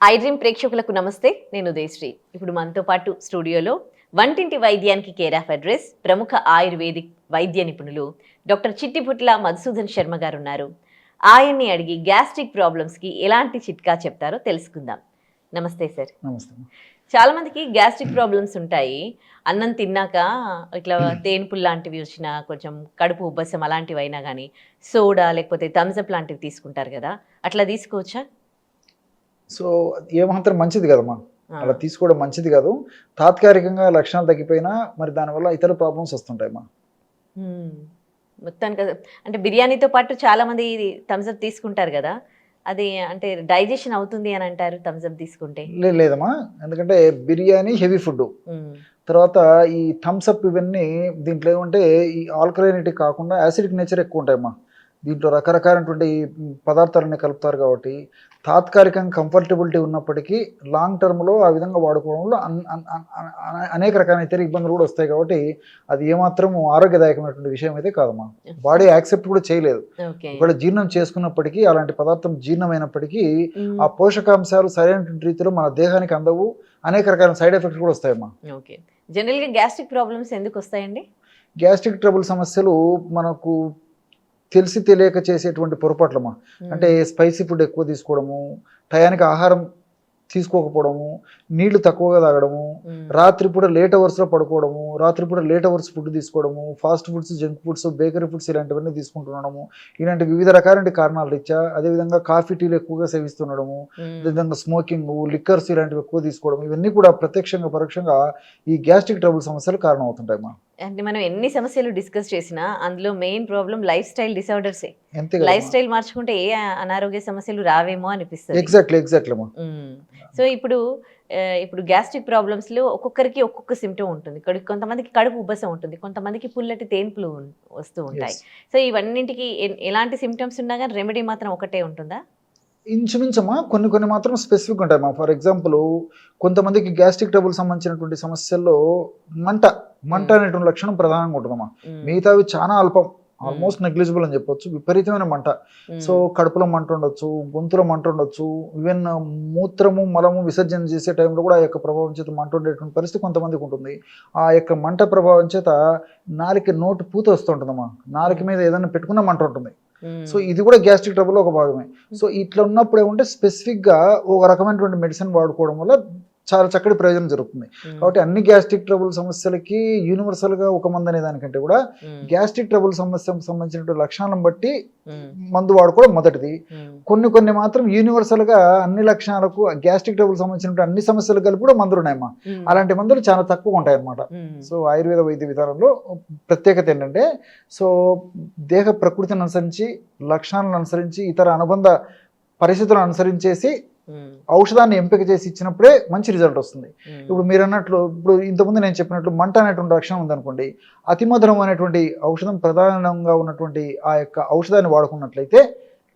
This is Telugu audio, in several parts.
ఐ డ్రీమ్ ప్రేక్షకులకు నమస్తే. నేను ఉదయశ్రీ. ఇప్పుడు మనతో పాటు స్టూడియోలో వంటింటి వైద్యానికి కేర్ ఆఫ్ అడ్రస్ ప్రముఖ ఆయుర్వేదిక్ వైద్య నిపుణులు డాక్టర్ చిట్టిపుట్ల మధుసూదన్ శర్మ గారు ఉన్నారు. ఆయన్ని అడిగి గ్యాస్ట్రిక్ ప్రాబ్లమ్స్కి ఎలాంటి చిట్కా చెప్తారో తెలుసుకుందాం. నమస్తే సార్. నమస్తే. చాలా మందికి గ్యాస్ట్రిక్ ప్రాబ్లమ్స్ ఉంటాయి. అన్నం తిన్నాక ఇట్లా తేన్పుల్ లాంటివి వచ్చినా, కొంచెం కడుపు ఉబ్బసం అలాంటివి అయినా కానీ సోడా లేకపోతే థమ్స్అప్ లాంటివి తీసుకుంటారు కదా, అట్లా తీసుకోవచ్చా? సో ఏమాత్రం మంచిది కదమ్మా, అలా తీసుకోవడం మంచిది కాదు. తాత్కాలికంగా లక్షణాలు తగ్గిపోయినా మరి దానివల్ల ఇతర ప్రాబ్లమ్స్ వస్తుంటాయమ్మా. మొత్తానికి అంటే బిర్యానీతో పాటు చాలా మంది థమ్స్అప్ తీసుకుంటారు కదా, అది అంటే డైజెషన్ అవుతుంది అని అంటారు థమ్స్అప్ తీసుకుంటే? లేదమ్మా, ఎందుకంటే బిర్యానీ హెవీ ఫుడ్, తర్వాత ఈ థమ్స్అప్ ఇవన్నీ దీంట్లో ఏమంటే ఈ ఆల్కలైనిటీ కాకుండా యాసిడిక్ నేచర్ ఎక్కువ ఉంటాయమ్మా. దీంట్లో రకరకాలైనటువంటి పదార్థాలన్నీ కలుపుతారు కాబట్టి తాత్కాలికంగా కంఫర్టబిలిటీ ఉన్నప్పటికీ లాంగ్ టర్మ్లో ఆ విధంగా వాడుకోవడంలో అనేక రకాల ఇతర ఇబ్బందులు కూడా వస్తాయి. కాబట్టి అది ఏమాత్రం ఆరోగ్యదాయకమైనటువంటి విషయం అయితే కాదమ్మా. బాడీ యాక్సెప్ట్ కూడా చేయలేదు. ఒకవేళ జీర్ణం చేసుకున్నప్పటికీ, అలాంటి పదార్థం జీర్ణమైనప్పటికీ ఆ పోషకాంశాలు సరైన రీతిలో మన దేహానికి అందవు. అనేక రకాల సైడ్ ఎఫెక్ట్స్ కూడా వస్తాయమ్మా. ఓకే, జనరల్గా గ్యాస్ట్రిక్ ప్రాబ్లమ్స్ ఎందుకు వస్తాయండి? గ్యాస్ట్రిక్ ట్రబుల్ సమస్యలు మనకు తెలిసి తెలియక చేసేటువంటి పొరపాట్లమ్మా. అంటే స్పైసీ ఫుడ్ ఎక్కువ తీసుకోవడము, టయానికి ఆహారం తీసుకోకపోవడము, నీళ్లు తక్కువగా తాగడము, రాత్రిపూట లేట్ అవర్స్లో పడుకోవడము, రాత్రిపూట లేట్ అవర్స్ ఫుడ్ తీసుకోవడము, fast foods, junk foods, bakery foods ఇలాంటివన్నీ తీసుకుంటుండడము, ఇలాంటి వివిధ రకాల కారణాల రీత్యా, అదేవిధంగా కాఫీ టీలు ఎక్కువగా సేవిస్తుండడము, అదేవిధంగా స్మోకింగ్, లిక్కర్స్ ఇలాంటివి ఎక్కువ తీసుకోవడం, ఇవన్నీ కూడా ప్రత్యక్షంగా పరోక్షంగా ఈ గ్యాస్ట్రిక్ ట్రబుల్ సమస్యలు కారణం అవుతుంటాయమ్మా. అంటే మనం ఎన్ని సమస్యలు డిస్కస్ చేసినా అందులో మెయిన్ ప్రాబ్లం లైఫ్ స్టైల్ డిసార్డర్సే. లైఫ్ స్టైల్ మార్చుకుంటే ఏ అనారోగ్య సమస్యలు రావేమో అనిపిస్తుంది. ఎగ్జాక్ట్లీ. సో ఇప్పుడు గ్యాస్ట్రిక్ ప్రాబ్లమ్స్లో ఒక్కొక్కరికి ఒక్కొక్క సిమ్టమ్ ఉంటుంది. కొంతమందికి కడుపు ఉబ్బసం ఉంటుంది, కొంతమందికి పుల్లటి తేన్పులు వస్తూ ఉంటాయి. సో ఇవన్నింటికి ఎలాంటి సిమ్టమ్స్ ఉన్నా కానీ రెమెడీ మాత్రం ఒకటే ఉంటుందా? ఇంచుమించమ్మా, కొన్ని మాత్రం స్పెసిఫిక్ ఉంటాయమ్మా. ఫర్ ఎగ్జాంపుల్, కొంతమందికి గ్యాస్ట్రిక్ ట్రబుల్ సంబంధించినటువంటి సమస్యల్లో మంట అనేటువంటి లక్షణం ప్రధానంగా ఉంటుందమ్మా. మిగతావి చాలా అల్పం, ఆల్మోస్ట్ నెగ్లిజిబుల్ అని చెప్పొచ్చు. విపరీతమైన మంట. సో కడుపులో మంట ఉండొచ్చు, గొంతులో మంట ఉండొచ్చు, ఈవెన్ మూత్రము మలము విసర్జన చేసే టైంలో కూడా ఆ యొక్క ప్రభావం చేత మంట ఉండేటువంటి పరిస్థితి కొంతమందికి ఉంటుంది. ఆ యొక్క మంట ప్రభావం చేత నాలుక నోటు పూత వస్తుంటుందమ్మా. నాలుక మీద ఏదైనా పెట్టుకున్న మంట ఉంటుంది. సో ఇది కూడా గ్యాస్ట్రిక్ ట్రబుల్ ఒక భాగమే. సో ఇట్లా ఉన్నప్పుడు ఏమంటే స్పెసిఫిక్గా ఒక రకమైనటువంటి మెడిసిన్ వాడుకోవడం వల్ల చాలా చక్కటి ప్రయోజనం జరుగుతుంది. కాబట్టి అన్ని గ్యాస్ట్రిక్ ట్రబుల్ సమస్యలకి యూనివర్సల్గా ఒక మందు అనే దానికంటే కూడా గ్యాస్ట్రిక్ ట్రబుల్ సమస్యకు సంబంధించినటువంటి లక్షణాలను బట్టి మందు వాడుకోవడం మొదటిది. కొన్ని మాత్రం యూనివర్సల్గా అన్ని లక్షణాలకు గ్యాస్ట్రిక్ ట్రబుల్ సంబంధించినటువంటి అన్ని సమస్యలు కలిపి కూడా మందులు ఉన్నాయమ్మా. అలాంటి మందులు చాలా తక్కువ ఉంటాయి అన్నమాట. సో ఆయుర్వేద వైద్య విధానంలో ప్రత్యేకత ఏంటంటే, సో దేహ ప్రకృతిని అనుసరించి, లక్షణాలను అనుసరించి, ఇతర అనుబంధ పరిస్థితులను అనుసరించేసి ఔషధాన్ని ఎంపిక చేసి ఇచ్చినప్పుడే మంచి రిజల్ట్ వస్తుంది. ఇప్పుడు మీరు అన్నట్లు, ఇప్పుడు ఇంతకుముందు నేను చెప్పినట్లు మంట అనేటువంటి లక్షణం ఉందనుకోండి, అతిమధురం అనేటువంటి ఔషధం ప్రధానంగా ఉన్నటువంటి ఆ యొక్క ఔషధాన్ని వాడుకున్నట్లయితే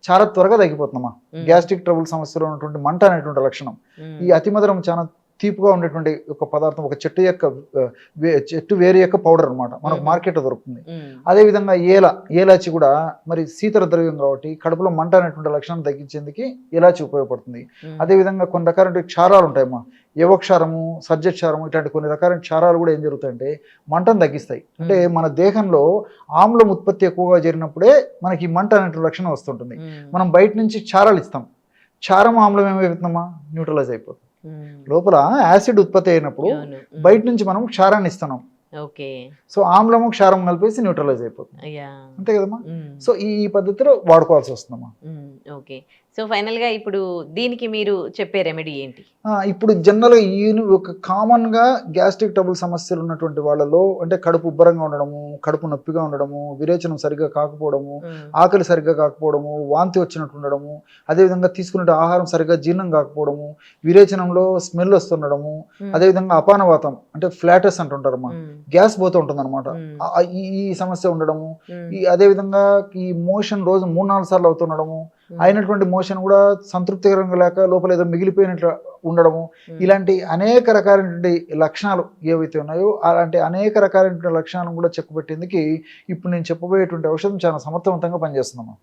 చాలా త్వరగా తగ్గిపోతుందమ్మా గ్యాస్ట్రిక్ ట్రబుల్ సమస్యలో ఉన్నటువంటి మంట అనేటువంటి లక్షణం. ఈ అతిమధురం చాలా తీపుగా ఉండేటువంటి ఒక పదార్థం, ఒక చెట్టు వేరు యొక్క పౌడర్ అనమాట, మనకు మార్కెట్లో దొరుకుతుంది. అదేవిధంగా ఏలాచి కూడా మరి శీతల ద్రవ్యం కాబట్టి కడుపులో మంట అనేటువంటి లక్షణాన్ని తగ్గించేందుకు ఏలాచి ఉపయోగపడుతుంది. అదేవిధంగా కొన్ని రకాల క్షారాలు ఉంటాయమ్మా, యోగక్షారము, సజ్జక్షారము, ఇట్లాంటి కొన్ని రకాల క్షారాలు కూడా ఏం జరుగుతాయంటే మంటను తగ్గిస్తాయి. అంటే మన దేహంలో ఆమ్లం ఉత్పత్తి ఎక్కువగా జరిగినప్పుడే మనకి మంట అనేటువంటి లక్షణం వస్తుంటుంది. మనం బయట నుంచి క్షారాలు ఇస్తాం, క్షారం ఆమ్లం ఏమవుతుందమ్మా, న్యూట్రలైజ్ అయిపోతుంది. లోపల యాసిడ్ ఉత్పత్తి అయినప్పుడు బయట నుంచి మనం క్షారాన్ని ఇస్తున్నాం. సో ఆమ్లము క్షారం కలిపేసి న్యూట్రలైజ్ అయిపోతుంది, అంతే కదమ్మా. సో ఈ పద్ధతిలో వాడుకోవాల్సి వస్తుందమ్మా. ఓకే, సో ఫైనల్ గా ఇప్పుడు దీనికి మీరు చెప్పే రెమెడీ ఏంటి? ఇప్పుడు జనరల్గా ఒక కామన్గా గ్యాస్ట్రిక్ ట్రబుల్ సమస్యలు ఉన్నటువంటి వాళ్ళలో అంటే కడుపు ఉబ్బరంగా ఉండడము, కడుపు నొప్పిగా ఉండడము, విరేచనం సరిగ్గా కాకపోవడము, ఆకలి సరిగ్గా కాకపోవడము, వాంతి వచ్చినట్టు ఉండడము, అదేవిధంగా తీసుకునే ఆహారం సరిగ్గా జీర్ణం కాకపోవడము, విరేచనంలో స్మెల్ వస్తుండడము, అదేవిధంగా అపానవాతం అంటే ఫ్లాటస్ అంటుంటారమ్మా, గ్యాస్ పోతూ ఉంటుంది అనమాట, ఈ సమస్య ఉండడము, అదేవిధంగా ఈ మోషన్ రోజు 3-4 సార్లు అవుతుండడము, అయినటువంటి మోషన్ కూడా సంతృప్తికరంగా లేక లోపల ఏదో మిగిలిపోయినట్లు ఉండడము, ఇలాంటి అనేక రకాలైనటువంటి లక్షణాలు ఏవైతే ఉన్నాయో అలాంటి అనేక రకాలైనటువంటి లక్షణాలను కూడా చెక్కుపెట్టేందుకు ఇప్పుడు నేను చెప్పబోయేటువంటి ఔషధం చాలా సమర్థవంతంగా పనిచేస్తుందమ్మా.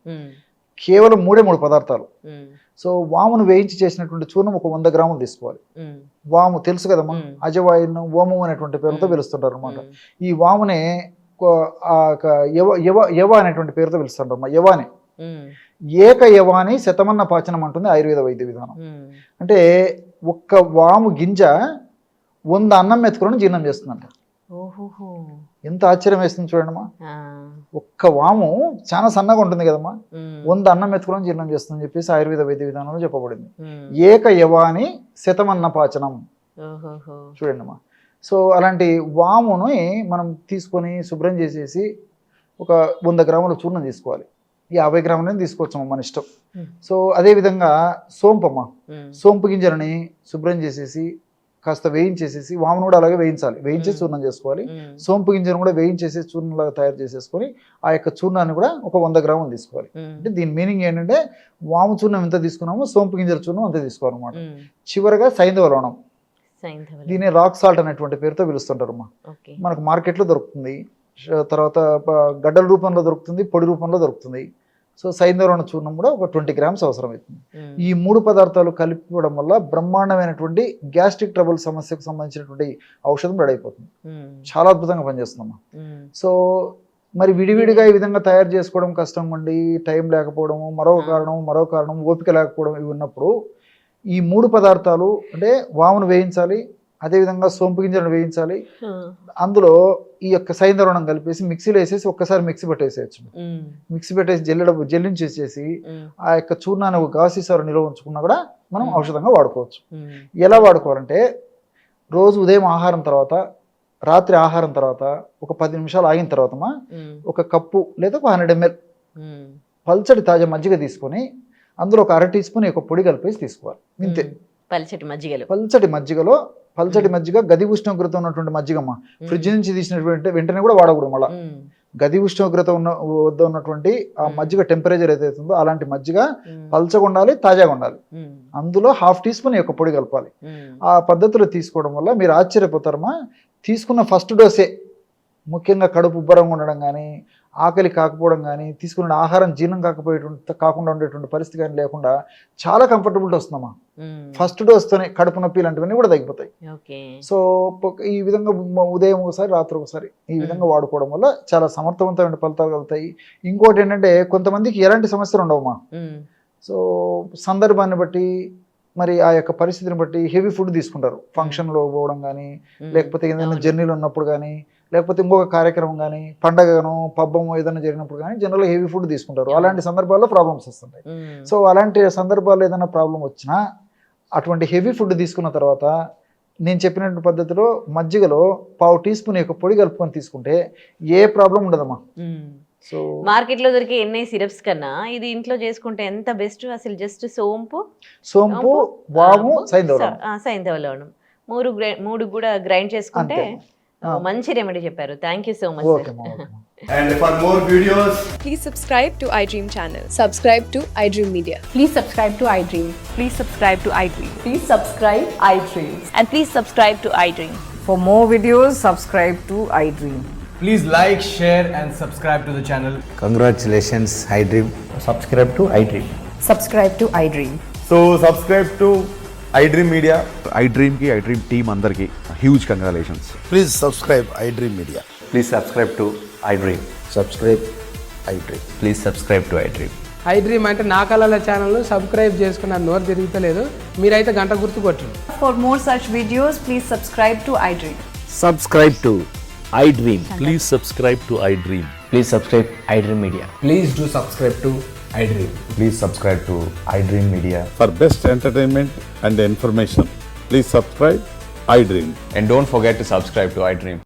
కేవలం 3 పదార్థాలు. సో వామును వేయించి చేసినటువంటి చూర్ణం ఒక 100 గ్రాములు తీసుకోవాలి. వాము తెలుసు కదమ్మా, అజవాయిన్, ఓమం అనేటువంటి పేరుతో పిలుస్తుంటారు అనమాట. ఈ వామునే యవ అనేటువంటి పేరుతో పిలుస్తుంటారు అమ్మా. యవాని ఏక యవాని శతమన్న పాచనం అంటుంది ఆయుర్వేద వైద్య విధానం. అంటే ఒక్క వాము గింజ 100 అన్నం మెతుకులను జీర్ణం చేస్తుందంట. ఎంత ఆశ్చర్యం వేస్తుంది చూడండమ్మా. ఒక్క వాము చాలా సన్నగా ఉంటుంది కదమ్మా, 100 అన్నం మెతుకులను జీర్ణం చేస్తుందని చెప్పేసి ఆయుర్వేద వైద్య విధానంలో చెప్పబడింది. ఏక యవాని శతమన్న పాచనం చూడండమ్మా. సో అలాంటి వాముని మనం తీసుకొని శుభ్రం చేసేసి ఒక 100 గ్రాముల చూర్ణం తీసుకోవాలి. 50 గ్రాములని తీసుకోవచ్చమ్మా మన ఇష్టం. సో అదేవిధంగా సోంపమ్మా, సోంపు గింజలని శుభ్రం చేసేసి కాస్త వేయించేసేసి, వామును కూడా అలాగే వేయించాలి, వేయించేసి చూర్ణం చేసుకోవాలి. సోంపు గింజను కూడా వేయించేసి చూర్ణంలాగా తయారు చేసేసుకొని ఆ యొక్క చూర్ణాన్ని కూడా ఒక 100 గ్రాములు తీసుకోవాలి. అంటే దీని మీనింగ్ ఏంటంటే వాము చూర్ణం ఎంత తీసుకున్నామో సోంపు గింజల చూర్ణం అంతే తీసుకోవాలన్నమాట. చివరగా సైంధవ లవణం, దీన్ని రాక్ సాల్ట్ అనేటువంటి పేరుతో పిలుస్తుంటారు అమ్మా. మనకు మార్కెట్లో దొరుకుతుంది, తర్వాత గడ్డల రూపంలో దొరుకుతుంది, పొడి రూపంలో దొరుకుతుంది. సో సైంధవ చూర్ణం కూడా ఒక 20 గ్రామ్స్ అవసరం అవుతుంది. ఈ 3 పదార్థాలు కలిపివ్వడం వల్ల బ్రహ్మాండమైనటువంటి గ్యాస్ట్రిక్ ట్రబుల్ సమస్యకు సంబంధించినటువంటి ఔషధం రెడీ అయిపోతుంది. చాలా అద్భుతంగా పనిచేస్తుందమ్మా. సో మరి విడివిడిగా ఈ విధంగా తయారు చేసుకోవడం కష్టంగా ఉండి, టైం లేకపోవడము, మరో కారణం ఓపిక లేకపోవడం ఇవి ఉన్నప్పుడు ఈ 3 పదార్థాలు అంటే వామును వేయించాలి, అదేవిధంగా సోంపు గింజలను వేయించాలి, అందులో ఈ యొక్క సైంధవనం కలిపేసి మిక్సీలో వేసేసి ఒక్కసారి మిక్సీ పెట్టేసేయచ్చు. మిక్సీ పెట్టేసి జల్లించేసేసి ఆ యొక్క చూర్ణాన్ని ఒక గాసీసారు నిల్వ ఉంచుకున్నా కూడా మనం ఔషధంగా వాడుకోవచ్చు. ఎలా వాడుకోవాలంటే రోజు ఉదయం ఆహారం తర్వాత, రాత్రి ఆహారం తర్వాత ఒక 10 నిమిషాలు ఆగిన తర్వాత ఒక కప్పు లేదా ఒక 100 ml పల్చటి తాజా మజ్జిగ తీసుకొని అందులో ఒక 1/2 టీ స్పూన్ ఒక పొడి కలిపేసి తీసుకోవాలి. ఇంతే. పల్చటి మజ్జిగ గది ఉష్ణోగ్రత ఉన్నటువంటి మజ్జిగమ్మ, ఫ్రిడ్జ్ నుంచి తీసినటువంటి వెంటనే కూడా వాడకూడదు. మళ్ళీ గది ఉష్ణోగ్రత వద్ద ఉన్నటువంటి ఆ మజ్జిగ టెంపరేచర్ ఏదైతే ఉందో అలాంటి మజ్జిగ పల్చగా ఉండాలి, తాజాగా ఉండాలి. అందులో 1/2 టీ స్పూన్ యొక్క పొడి కలపాలి. ఆ పద్ధతిలో తీసుకోవడం వల్ల మీరు ఆశ్చర్యపోతారమ్మా. తీసుకున్న ఫస్ట్ డోసే ముఖ్యంగా కడుపు ఉబ్బరంగా ఉండడం కానీ, ఆకలి కాకపోవడం కానీ, తీసుకున్న ఆహారం జీర్ణం కాకుండా ఉండేటువంటి పరిస్థితి కానీ లేకుండా చాలా కంఫర్టబుల్ వస్తుందమ్మా. ఫస్ట్ డోస్తోనే కడుపు నొప్పి ఇలాంటివన్నీ కూడా తగ్గిపోతాయి. సో ఈ విధంగా ఉదయం ఒకసారి, రాత్రి ఒకసారి ఈ విధంగా వాడుకోవడం వల్ల చాలా సమర్థవంతమైన ఫలితాలు కలుగుతాయి. ఇంకోటి ఏంటంటే కొంతమందికి ఎలాంటి సమస్యలు ఉండవమ్మా. సో సందర్భాన్ని బట్టి మరి ఆ యొక్క పరిస్థితిని బట్టి హెవీ ఫుడ్ తీసుకుంటారు. ఫంక్షన్లో పోవడం కానీ, లేకపోతే ఏదైనా జర్నీలో ఉన్నప్పుడు కానీ, లేకపోతే ఇంకొక కార్యక్రమం కానీ, పండగను పబ్బము ఏదైనా జరిగినప్పుడు కానీ జనరల్గా హెవీ ఫుడ్ తీసుకుంటారు. అలాంటి సందర్భాల్లో ప్రాబ్లమ్స్ వస్తుంటాయి. సో అలాంటి సందర్భాల్లో ఏదైనా ప్రాబ్లం వచ్చినా అటువంటి హెవీ ఫుడ్ తీసుకున్న తర్వాత నేను చెప్పినటువంటి పద్ధతిలో మజ్జిగలో 1/2 టీ స్పూన్ యొక్క పొడి కలుపుకొని తీసుకుంటే ఏ ప్రాబ్లం ఉండదమ్మా. సో మార్కెట్లో దొరికే ఎన్ని సిరప్స్ కన్నా ఇది ఇంట్లో చేసుకుంటే ఎంత బెస్ట్. అసలు జస్ట్ సోంపు, వాము, సైంధవ లవణం 3 కూడా గ్రైండ్ చేసుకుంటే మంచి రెమెడీ చెప్పారు. Thank you so much. And for more videos, please subscribe to iDream channel. Subscribe to iDream Media. Please subscribe to iDream. Please subscribe to iDream. Please subscribe iDream. And please subscribe to iDream. For more videos, subscribe to iDream. please like, share and subscribe to the channel. Congratulations, iDream. Subscribe to iDream. Subscribe to iDream. So subscribe to iDream Media. iDream ki iDream team andarki huge congratulations. Please subscribe iDream Media. Please subscribe to iDream. Subscribe iDream. Please subscribe to iDream. iDream అంటే నా కళల ఛానల్ సబ్స్క్రైబ్ చేసుకున్న నోరు తిరుగుతలేదు, మీరైతే గంట గుర్తు కొట్టండి. For more such videos, please subscribe to iDream. Subscribe to iDream. Please subscribe to iDream. Please subscribe iDream Media. Please do subscribe to iDream. Please subscribe to iDream Media. For best entertainment and information, please subscribe iDream. And don't forget to subscribe to iDream.